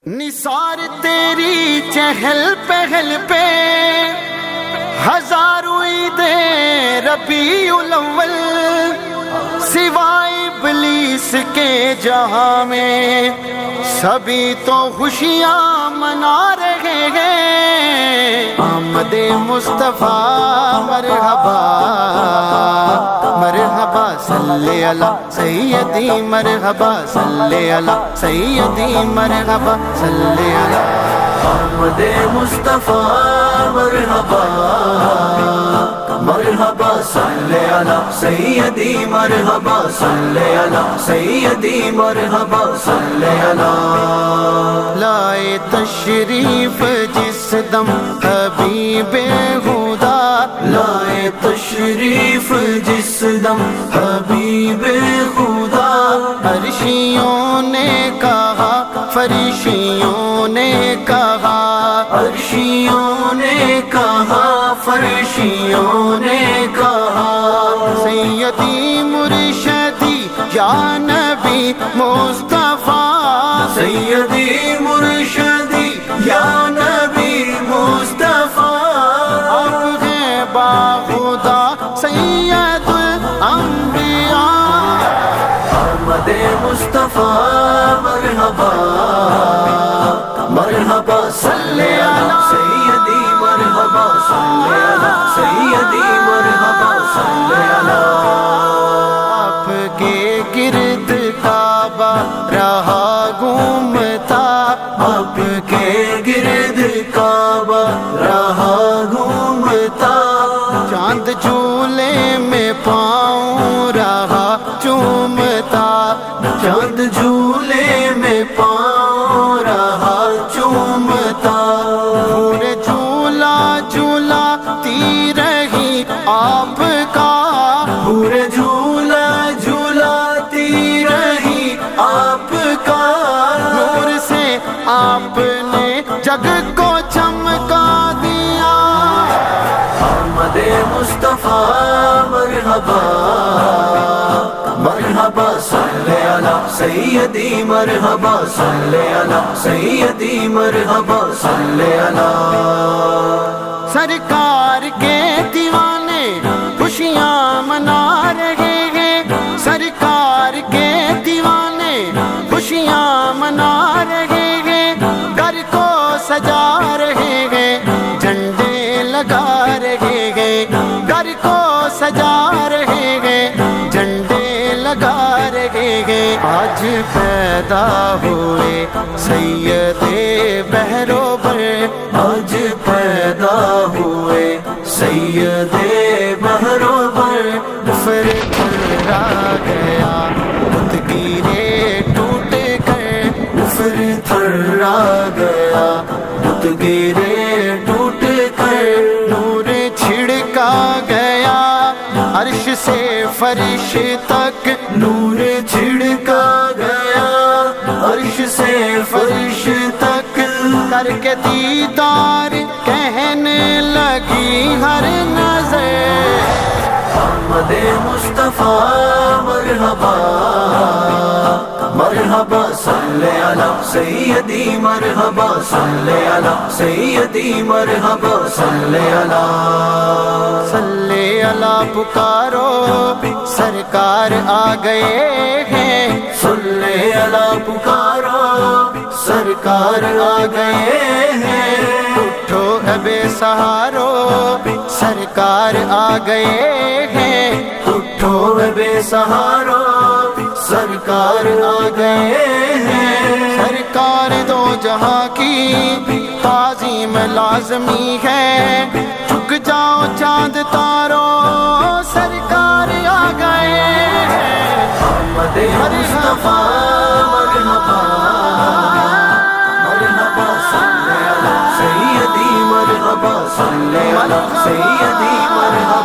نثار تیری چہل پہل پہ ہزاروں عید ربیع الاول، سوائے ابلیس کے جہاں میں سبھی تو خوشیاں منا رہے ہیں۔ آمد مصطفیٰ مرحبا مرحبا صلی علی سیدی، مرحبا صلی علی سیدی، مرحبا صلی علی آمد مصطفیٰ مرحبا مرحبا صلی علی سیدی، مرحبا صلی علی سیدی، مرحبا صلی علی۔ لائے تشریف جس دم حبیب خدا، لائے تشریف جس دم حبیب خدا، عرشیوں نے کہا فرشیوں نے کہا، عرشیوں نے کہا فرشیوں نے کہا، سیدی مرشدی یا نبی مصطفیٰ، سیدی مرشدی یا نبی مصطفیٰ، آپ ہیں باخدا سید الانبیاء۔ آمد مصطفیٰ مرحبا مرحبا صلی علی سیدی، مرحبا صلی علی سیدی، مرحبا صلی علی۔ آپ کے گرد کعبہ رہا گھومتا، آپ کے گرد کعبہ رہا گھومتا، چاند جھولے میں پاؤں رہا چومتا، چاند جھولے میں پاؤں رہا چومتا، حور جھولا جھولاتی رہی آپ کا، حور جھولا جھولاتی رہی آپ کا، نور سے آپ نے جگ کو چمکا دیا۔ آمد مصطفیٰ مرحبا مرحبا صلی علی سیدی، مرحبا صلی علی سیدی، مرحبا صلی علی۔ سرکار کے دیوانے خوشیاں منا رہے ہیں، سرکار کے دیوانے خوشیاں منا رہے ہیں، گھر کو سجا رہے ہیں، جھنڈے لگا رہے ہیں، گھر کو سجا رہے ہیں، جھنڈے لگا رہے ہیں۔ آج پیدا ہوئے سید بحر و بر، آج پیدا ہوئے سید بحر و بر، پھر تھرا گیا بت گرے ٹوٹ کر، پھر تھرا گیا بت گرے ٹوٹ کر، نور چھڑکا گیا عرش سے فرش تک، نور چھڑکا گیا عرش سے فرش تک، کر کے دیدار کہنے لگی ہر نظر۔ آمد مصطفیٰ مرحبا مرحبا صلی علی سیدی، مرحبا صلی علی سیدی، مرحبا صلی علی۔ صلی اللہ پکارو سرکار آ گئے ہیں، صلی علی پکارو سرکار آ گئے ہیں، اٹھو اے بے سہارو سرکار آ گئے ہیں، اٹھو اے بے سہارو سرکار آ گئے ہیں، سرکار دو جہاں کی تعظیم لازمی ہے، جھک جاؤ چاند تارو سرکار آ گئے ہیں۔ آمد مصطفیٰ مرحبا مرحبا صلی علی سیدی، مرحبا صلی علی سیدی، مرحبا